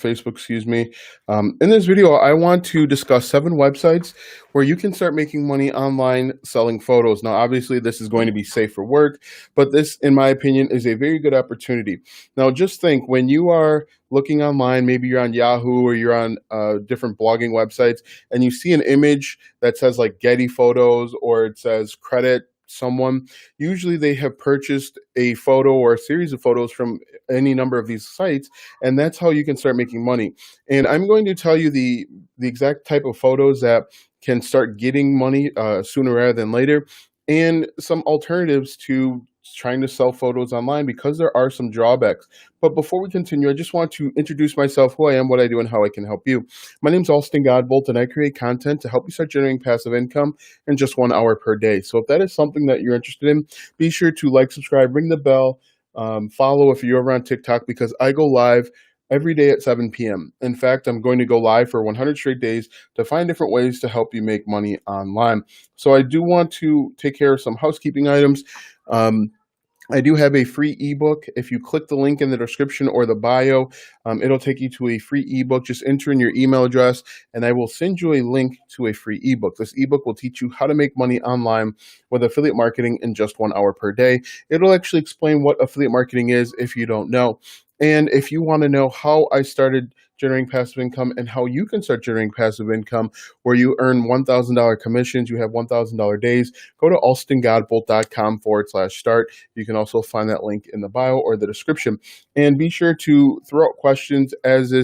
Facebook, excuse me. In this video, I want to discuss 7 websites where you can start making money online selling photos. Now, obviously, this is going to be safe for work, but this, in my opinion, is a very good opportunity. Now, just think when you are looking online, maybe you're on Yahoo or you're on different blogging websites, and you see an image that says like Getty Photos or it says credit someone. Usually they have purchased a photo or a series of photos from any number of these sites, and that's how you can start making money. And I'm going to tell you the exact type of photos that can start getting money sooner rather than later, and some alternatives to trying to sell photos online, because there are some drawbacks. But before we continue, I just want to introduce myself, who I am, what I do, and how I can help you. My name is Alston Godbolt, and I create content to help you start generating passive income in just 1 hour per day. So if that is something that you're interested in, be sure to like, subscribe, ring the bell, follow if you're over on TikTok, because I go live every day at 7 p.m. In fact, I'm going to go live for 100 straight days to find different ways to help you make money online. So I do want to take care of some housekeeping items. I do have a free ebook. If you click the link in the description or the bio, it'll take you to a free ebook. Just enter in your email address and I will send you a link to a free ebook. This ebook will teach you how to make money online with affiliate marketing in just 1 hour per day. It'll actually explain what affiliate marketing is if you don't know. And if you want to know how I started generating passive income and how you can start generating passive income where you earn $1,000 commissions, you have $1,000 days, go to alstongodbolt.com/start. You can also find that link in the bio or the description. And be sure to throw out questions as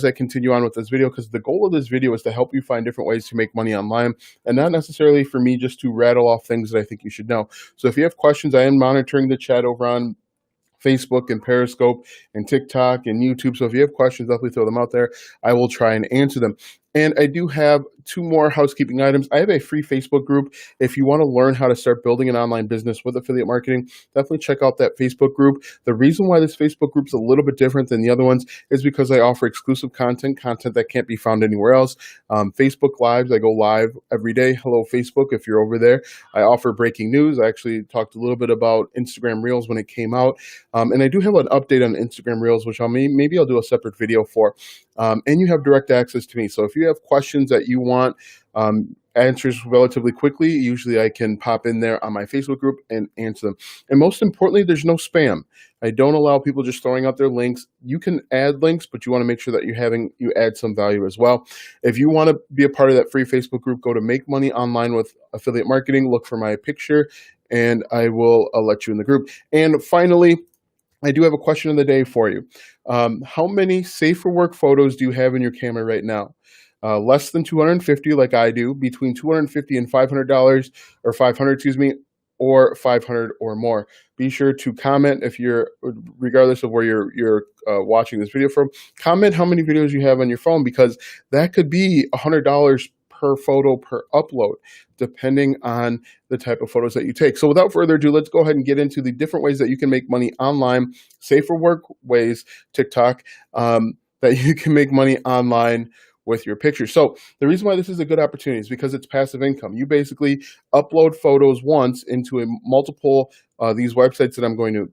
I continue on with this video, because the goal of this video is to help you find different ways to make money online, and not necessarily for me just to rattle off things that I think you should know. So if you have questions, I am monitoring the chat over on Facebook and Periscope and TikTok and YouTube. So if you have questions, definitely throw them out there. I will try and answer them. And I do have 2 more housekeeping items. I have a free Facebook group. If you want to learn how to start building an online business with affiliate marketing, definitely check out that Facebook group. The reason why this Facebook group is a little bit different than the other ones is because I offer exclusive content that can't be found anywhere else. Facebook Lives, I go live every day. Hello, Facebook, if you're over there. I offer breaking news. I actually talked a little bit about Instagram Reels when it came out. And I do have an update on Instagram Reels, which maybe I'll do a separate video for. And you have direct access to me. So if you have questions that you want answers relatively quickly, usually I can pop in there on my Facebook group and answer them. And most importantly, there's no spam. I don't allow people just throwing out their links. You can add links, but you want to make sure that you add some value as well. If you want to be a part of that free Facebook group, go to Make Money Online with Affiliate Marketing, look for my picture, and I will let you in the group. And finally, I do have a question of the day for you. How many safe for work photos do you have in your camera right now? Less than 250 like I do, between $250 and $500 or 500, excuse me, or 500 or more. Be sure to comment if you're, regardless of where you're watching this video from, comment how many videos you have on your phone, because that could be $100 per photo per upload, depending on the type of photos that you take. So without further ado, let's go ahead and get into the different ways that you can make money online, safe for work ways, TikTok, that you can make money online with your pictures. So the reason why this is a good opportunity is because it's passive income. You basically upload photos once into multiple these websites that I'm going to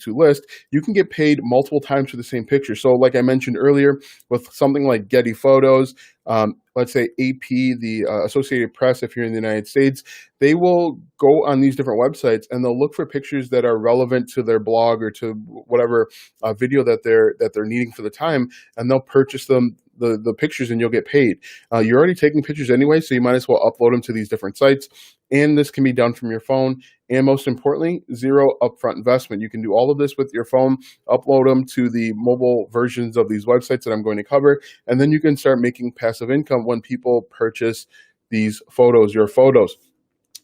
list. You can get paid multiple times for the same picture. So like I mentioned earlier, with something like Getty Photos, let's say AP, the Associated Press, if you're in the United States, they will go on these different websites and they'll look for pictures that are relevant to their blog or to whatever video that they're needing for the time, and they'll purchase the pictures and you'll get paid. You're already taking pictures anyway, so you might as well upload them to these different sites. And this can be done from your phone. And most importantly, 0 upfront investment. You can do all of this with your phone, upload them to the mobile versions of these websites that I'm going to cover, and then you can start making passive income when people purchase these photos, your photos.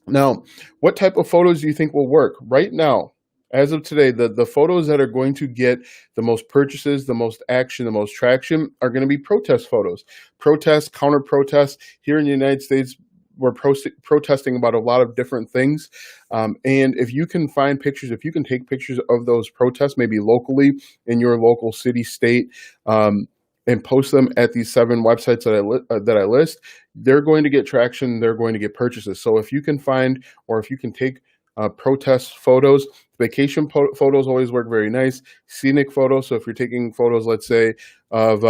Now, what type of photos do you think will work? Right now, as of today, the photos that are going to get the most purchases, the most action, the most traction are going to be protest photos. Protests, counter-protests. Here in the United States, we're protesting about a lot of different things. And if you can find pictures, if you can take pictures of those protests, maybe locally in your local city, state, and post them at these 7 websites that I list, they're going to get traction. They're going to get purchases. So if you can find, or if you can take protest photos. Vacation photos always work very nice. Scenic photos. So if you're taking photos, let's say, of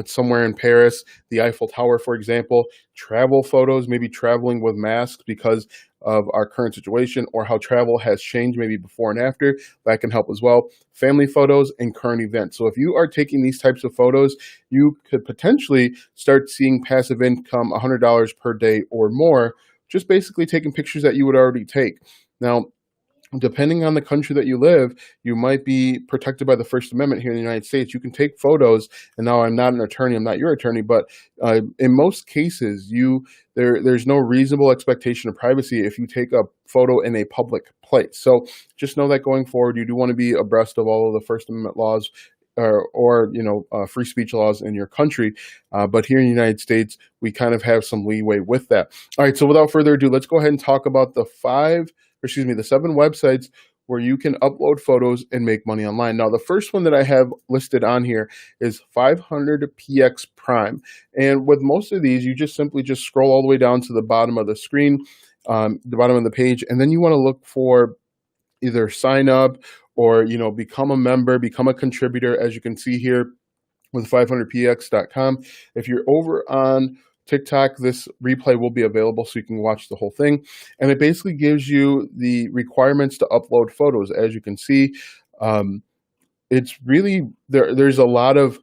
somewhere in Paris, the Eiffel Tower, for example. Travel photos, maybe traveling with masks because of our current situation or how travel has changed maybe before and after. That can help as well. Family photos and current events. So if you are taking these types of photos, you could potentially start seeing passive income $100 per day or more, just basically taking pictures that you would already take. Now, depending on the country that you live, you might be protected by the First Amendment here in the United States. You can take photos, and now I'm not an attorney, I'm not your attorney, but in most cases, there's no reasonable expectation of privacy if you take a photo in a public place. So just know that going forward, you do want to be abreast of all of the First Amendment laws or free speech laws in your country. But here in the United States, we kind of have some leeway with that. All right, so without further ado, let's go ahead and talk about the 7 websites where you can upload photos and make money online. Now, the first one that I have listed on here is 500px Prime. And with most of these, you just simply scroll all the way down to the bottom of the screen, the bottom of the page, and then you want to look for either sign up or, become a member, become a contributor, as you can see here with 500px.com. If you're over on TikTok, this replay will be available so you can watch the whole thing. And it basically gives you the requirements to upload photos. As you can see, it's really, there's a lot of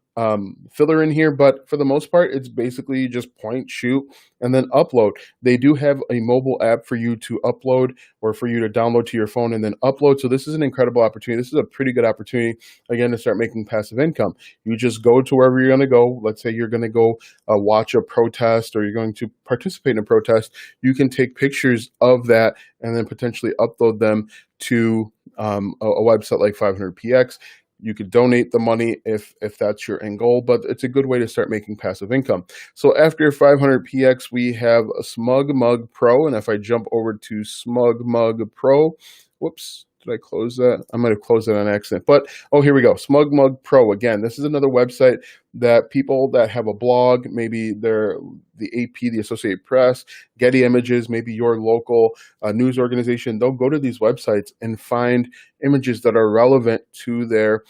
filler in here, but for the most part, it's basically just point, shoot, and then upload. They do have a mobile app for you to upload or for you to download to your phone and then upload. So this is an incredible opportunity. This is a pretty good opportunity, again, to start making passive income. You just go to wherever you're going to go. Let's say you're going to go watch a protest or you're going to participate in a protest. You can take pictures of that and then potentially upload them to a website like 500px. You could donate the money if that's your end goal, but it's a good way to start making passive income. So after 500px, we have a Smug Mug Pro. And if I jump over to Smug Mug Pro, whoops, did I close that? I might have closed it on accident, but here we go. Smug Mug Pro. Again, this is another website that people that have a blog, maybe they're the AP, the Associated Press, Getty Images, maybe your local news organization, they'll go to these websites and find images that are relevant to their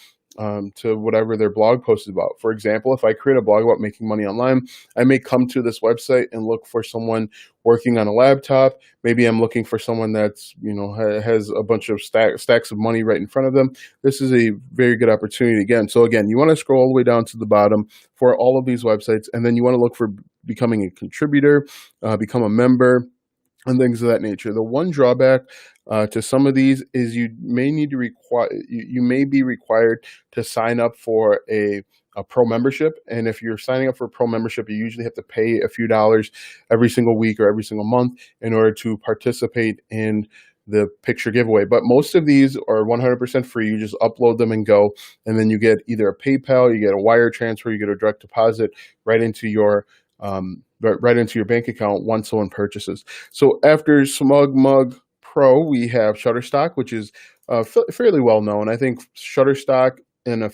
to whatever their blog post is about. For example, if I create a blog about making money online, I may come to this website and look for someone working on a laptop. Maybe I'm looking for someone that's, has a bunch of stacks of money right in front of them. This is a very good opportunity again. So again, you want to scroll all the way down to the bottom for all of these websites, and then you want to look for becoming a contributor, become a member, and things of that nature. The one drawback to some of these is you may be required to sign up for a pro membership. And if you're signing up for a pro membership, you usually have to pay a few dollars every single week or every single month in order to participate in the picture giveaway. But most of these are 100% free. You just upload them and go, and then you get either a PayPal, you get a wire transfer, you get a direct deposit right into your bank account once someone purchases. So after Smug Mug Pro, we have Shutterstock, which is fairly well known. I think Shutterstock and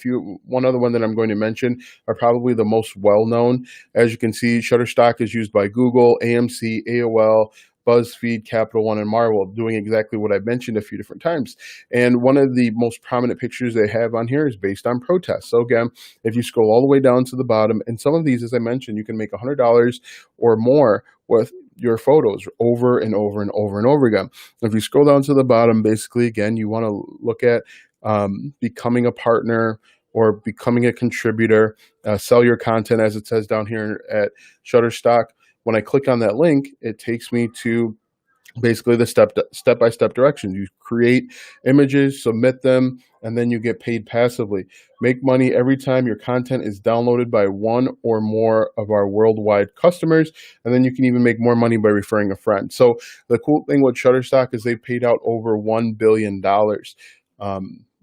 one other one that I'm going to mention are probably the most well known. As you can see, Shutterstock is used by Google, AMC, AOL, BuzzFeed, Capital One, and Marvel, doing exactly what I've mentioned a few different times. And one of the most prominent pictures they have on here is based on protests. So again, if you scroll all the way down to the bottom, and some of these, as I mentioned, you can make $100 or more with your photos over and over and over and over again. If you scroll down to the bottom, basically, again, you want to look at becoming a partner or becoming a contributor, sell your content, as it says down here at Shutterstock. When I click on that link, it takes me to basically the step-by-step directions. You create images, submit them, and then you get paid passively. Make money every time your content is downloaded by one or more of our worldwide customers, and then you can even make more money by referring a friend. So the cool thing with Shutterstock is they've paid out over $1 billion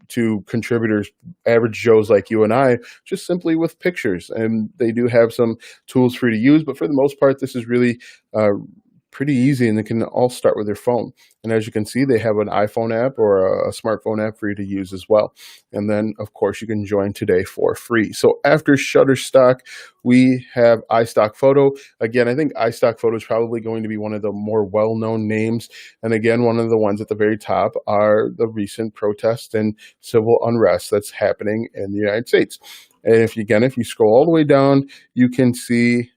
to contributors, average Joes like you and I, just simply with pictures. And they do have some tools for you to use, but for the most part, this is really pretty easy, and they can all start with their phone. And as you can see, they have an iPhone app or a smartphone app for you to use as well. And then, of course, you can join today for free. So after Shutterstock, we have iStock Photo. Again, I think iStock Photo is probably going to be one of the more well-known names. And again, one of the ones at the very top are the recent protests and civil unrest that's happening in the United States. And if you scroll all the way down, you can see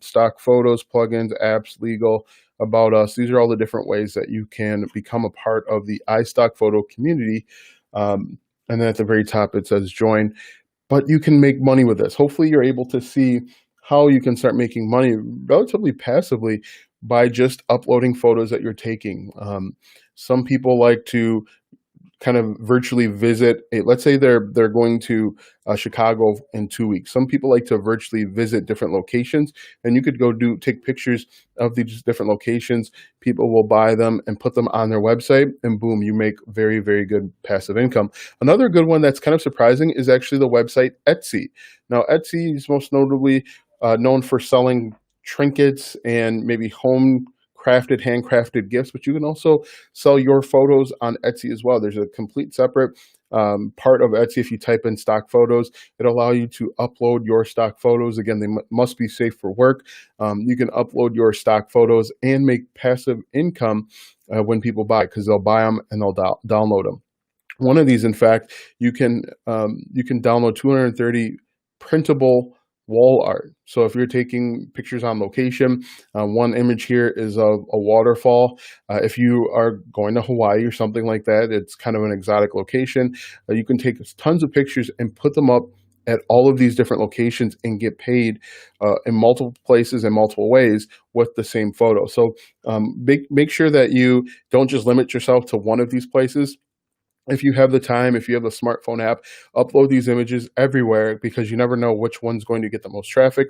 stock photos, plugins, apps, legal, about us. These are all the different ways that you can become a part of the iStock Photo community. And then at the very top, it says join. But you can make money with this. Hopefully you're able to see how you can start making money relatively passively by just uploading photos that you're taking. Some people like to kind of virtually visit, let's say they're going to Chicago in 2 weeks. Some people like to virtually visit different locations, and you could go take pictures of these different locations. People will buy them and put them on their website, and boom, you make very, very good passive income. Another good one that's kind of surprising is actually the website Etsy. Now, Etsy is most notably known for selling trinkets and maybe handcrafted gifts, but you can also sell your photos on Etsy as well. There's a complete separate part of Etsy. If you type in stock photos, it'll allow you to upload your stock photos. Again, they must be safe for work. You can upload your stock photos and make passive income when people buy, because they'll buy them and they'll download them. One of these, in fact, you can download 230 printable wall art. So if you're taking pictures on location, one image here is of a waterfall. If you are going to Hawaii or something like that, it's kind of an exotic location. You can take tons of pictures and put them up at all of these different locations and get paid in multiple places in multiple ways with the same photo. So make sure that you don't just limit yourself to one of these places. If you have the time, if you have a smartphone app, upload these images everywhere, because you never know which one's going to get the most traffic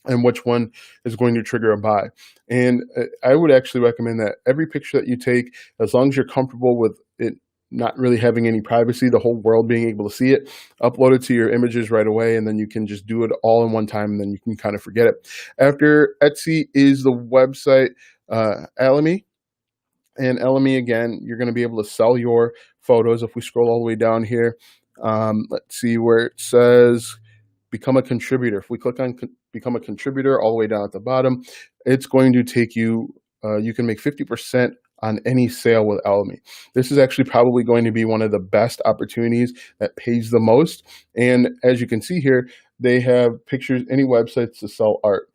and which one is going to trigger a buy. And I would actually recommend that every picture that you take, as long as you're comfortable with it not really having any privacy, the whole world being able to see it, upload it to your images right away, and then you can just do it all in one time, and then you can kind of forget it. After Etsy is the website Alamy. And Alamy, again, you're going to be able to sell your photos. If we scroll all the way down here, let's see where it says become a contributor. If we click on become a contributor all the way down at the bottom, it's going to take you, you can make 50% on any sale with Alamy. This is actually probably going to be one of the best opportunities that pays the most. And as you can see here, they have pictures, any websites to sell art.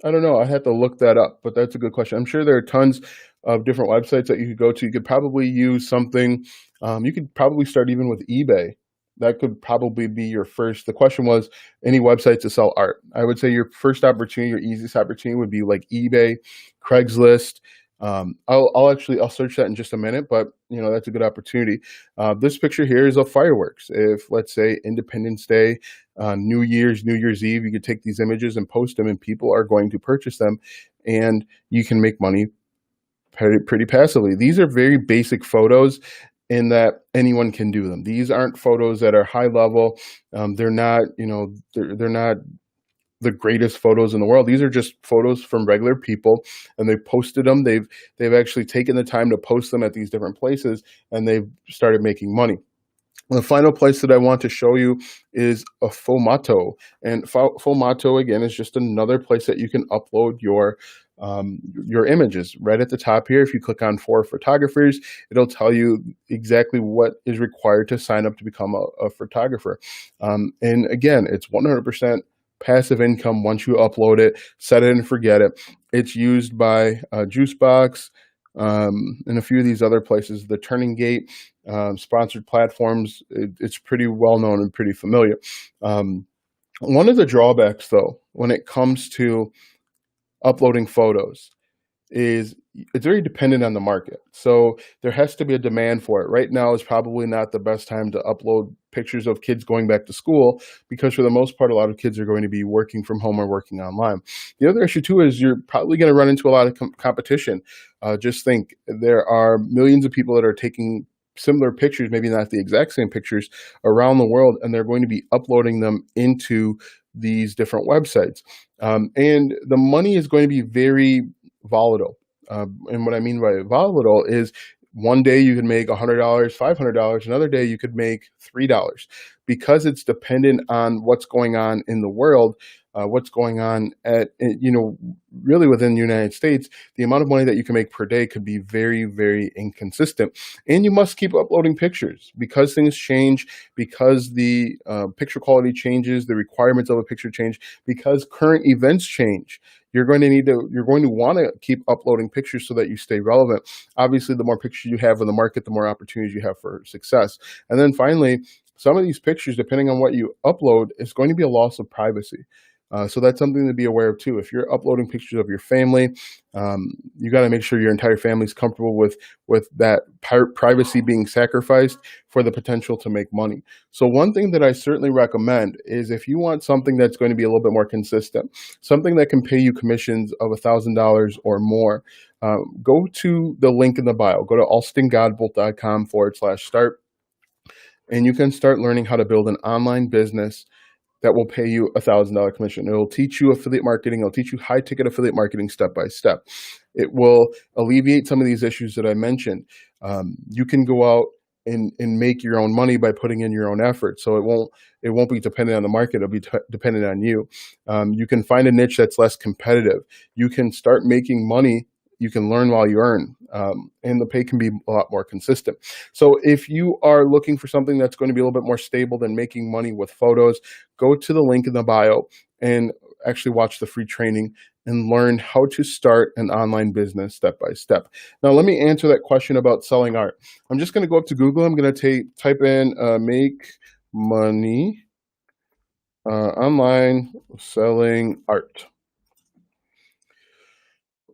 I don't know. I have to look that up, but that's a good question. I'm sure there are tons of different websites that you could go to. You could probably use something. You could probably start even with eBay. That could probably be your first. The question was any website to sell art. I would say your first opportunity, your easiest opportunity would be like eBay, Craigslist. I'll search that in just a minute, but that's a good opportunity. This picture here is of fireworks. If, let's say, Independence Day, New Year's Eve, you could take these images and post them, and people are going to purchase them, and you can make money pretty passively. These are very basic photos in that anyone can do them. These aren't photos that are high level. They're not, they're not the greatest photos in the world. These are just photos from regular people, and they posted them. They've actually taken the time to post them at these different places, and they've started making money. The final place that I want to show you is a Fomato. And Fomato, again, is just another place that you can upload your images. Right at the top here, if you click on for photographers, it'll tell you exactly what is required to sign up to become a photographer. And again, it's 100% passive income once you upload it, set it and forget it. It's used by Juicebox and a few of these other places, the Turning Gate, sponsored platforms. It's pretty well known and pretty familiar. One of the drawbacks, though, when it comes to uploading photos is it's very dependent on the market. So there has to be a demand for it. Right now is probably not the best time to upload pictures of kids going back to school, because for the most part, a lot of kids are going to be working from home or working online. The other issue too is you're probably going to run into a lot of competition. Just think, there are millions of people that are taking similar pictures, maybe not the exact same pictures, around the world, and they're going to be uploading them into these different websites. And the money is going to be very volatile. And what I mean by volatile is one day you can make $100, $500, another day you could make $3 because it's dependent on what's going on in the world, what's going on really within the United States. The amount of money that you can make per day could be very, very inconsistent. And you must keep uploading pictures because things change, because the picture quality changes, the requirements of a picture change, because current events change. You're going to want to keep uploading pictures so that you stay relevant. Obviously, the more pictures you have in the market, the more opportunities you have for success. And then finally, some of these pictures, depending on what you upload, is going to be a loss of privacy. So that's something to be aware of too. If you're uploading pictures of your family, you got to make sure your entire family is comfortable with that privacy being sacrificed for the potential to make money. So one thing that I certainly recommend is if you want something that's going to be a little bit more consistent, something that can pay you commissions of $1,000 or more, go to the link in the bio. Go to alstongodbolt.com/start, and you can start learning how to build an online business that will pay you $1,000 commission. It will teach you affiliate marketing. It'll teach you high ticket affiliate marketing step by step. It will alleviate some of these issues that I mentioned. You can go out and make your own money by putting in your own effort. So it won't be dependent on the market. It'll be dependent on you. You can find a niche that's less competitive. You can start making money. You can learn while you earn, and the pay can be a lot more consistent. So if you are looking for something that's going to be a little bit more stable than making money with photos, go to the link in the bio and actually watch the free training and learn how to start an online business step by step. Now, let me answer that question about selling art. I'm just going to go up to Google. I'm going to type in make money online selling art.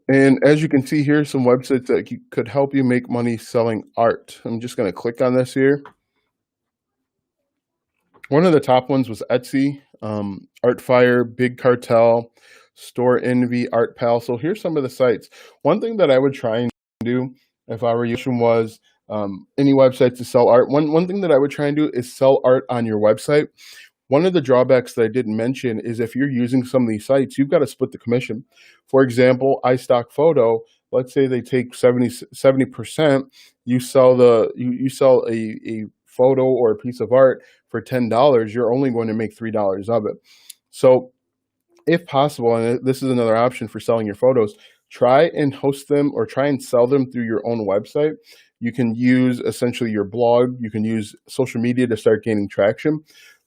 And as you can see here, some websites that could help you make money selling art. I'm just going to click on this here. One of the top ones was Etsy, Artfire, Big Cartel, Store Envy, Art Pal. So here's some of the sites. One thing that I would try and do if I were you was any website to sell art. One thing that I would try and do is sell art on your website. One of the drawbacks that I didn't mention is if you're using some of these sites, you've got to split the commission. For example, iStock Photo, let's say they take 70%, you sell a photo or a piece of art for $10, you're only going to make $3 of it. So if possible, and this is another option for selling your photos, try and host them or try and sell them through your own website. You can use essentially your blog. You can use social media to start gaining traction.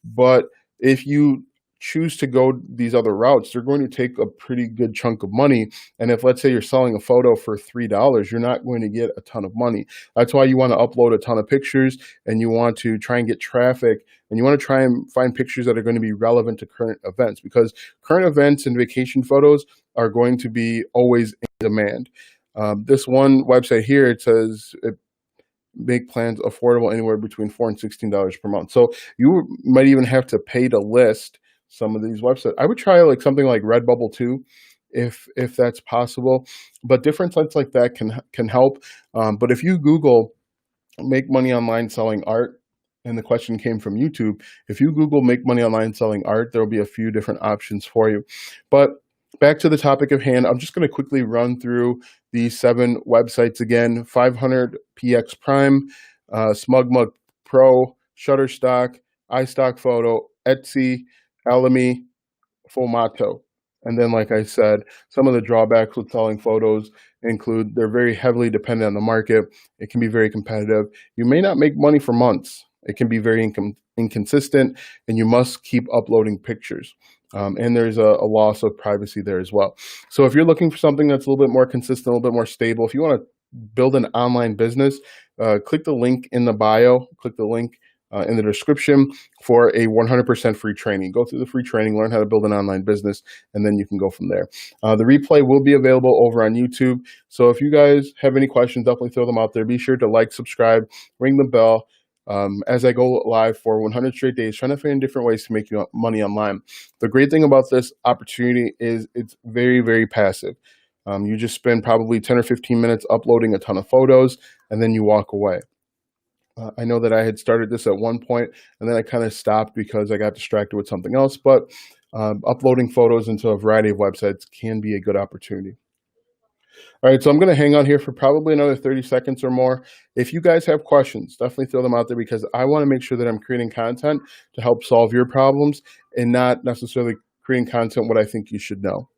But if you choose to go these other routes, they're going to take a pretty good chunk of money. And if, let's say, you're selling a photo for $3, you're not going to get a ton of money. That's why you want to upload a ton of pictures, and you want to try and get traffic, and you want to try and find pictures that are going to be relevant to current events, because current events and vacation photos are going to be always in demand. This one website here, it says make plans affordable anywhere between $4 and $16 per month. So you might even have to pay to list some of these websites. I would try like something like Redbubble too, if that's possible. But different sites like that can help. But if you Google make money online selling art, and the question came from YouTube, if you Google make money online selling art, there will be a few different options for you. But back to the topic of hand, I'm just going to quickly run through these 7 websites again: 500px Prime, SmugMug Pro, Shutterstock, iStock Photo, Etsy, Alamy, Fomato. And then, like I said, some of the drawbacks with selling photos include they're very heavily dependent on the market. It can be very competitive. You may not make money for months. It can be very inconsistent, and you must keep uploading pictures. And there's a loss of privacy there as well. So if you're looking for something that's a little bit more consistent, a little bit more stable, if you want to build an online business, click the link in the bio, click the link in the description for a 100% free training. Go through the free training, learn how to build an online business, and then you can go from there. The replay will be available over on YouTube. So if you guys have any questions, definitely throw them out there. Be sure to like, subscribe, ring the bell. As I go live for 100 straight days, trying to find different ways to make money online. The great thing about this opportunity is it's very, very passive. You just spend probably 10 or 15 minutes uploading a ton of photos, and then you walk away. I know that I had started this at one point, and then I kind of stopped because I got distracted with something else. But uploading photos into a variety of websites can be a good opportunity. All right, so I'm going to hang on here for probably another 30 seconds or more. If you guys have questions, definitely throw them out there because I want to make sure that I'm creating content to help solve your problems and not necessarily creating content what I think you should know.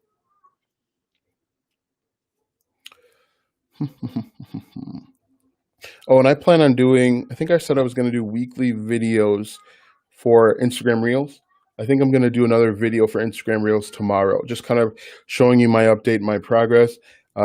Oh, and I plan on doing, I think I said I was going to do weekly videos for Instagram Reels. I think I'm going to do another video for Instagram Reels tomorrow, just kind of showing you my update, my progress,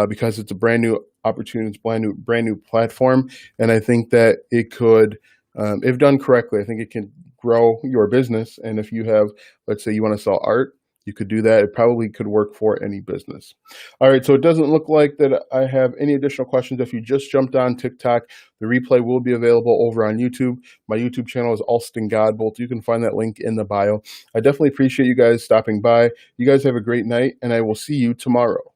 because it's a brand new opportunity, it's brand new platform, and I think that it could, if done correctly, I think it can grow your business. And if you have, let's say, you want to sell art, you could do that. It probably could work for any business. All right, so it doesn't look like that I have any additional questions. If you just jumped on TikTok, the replay will be available over on YouTube. My YouTube channel is Alston Godbolt. You can find that link in the bio. I definitely appreciate you guys stopping by. You guys have a great night, and I will see you tomorrow.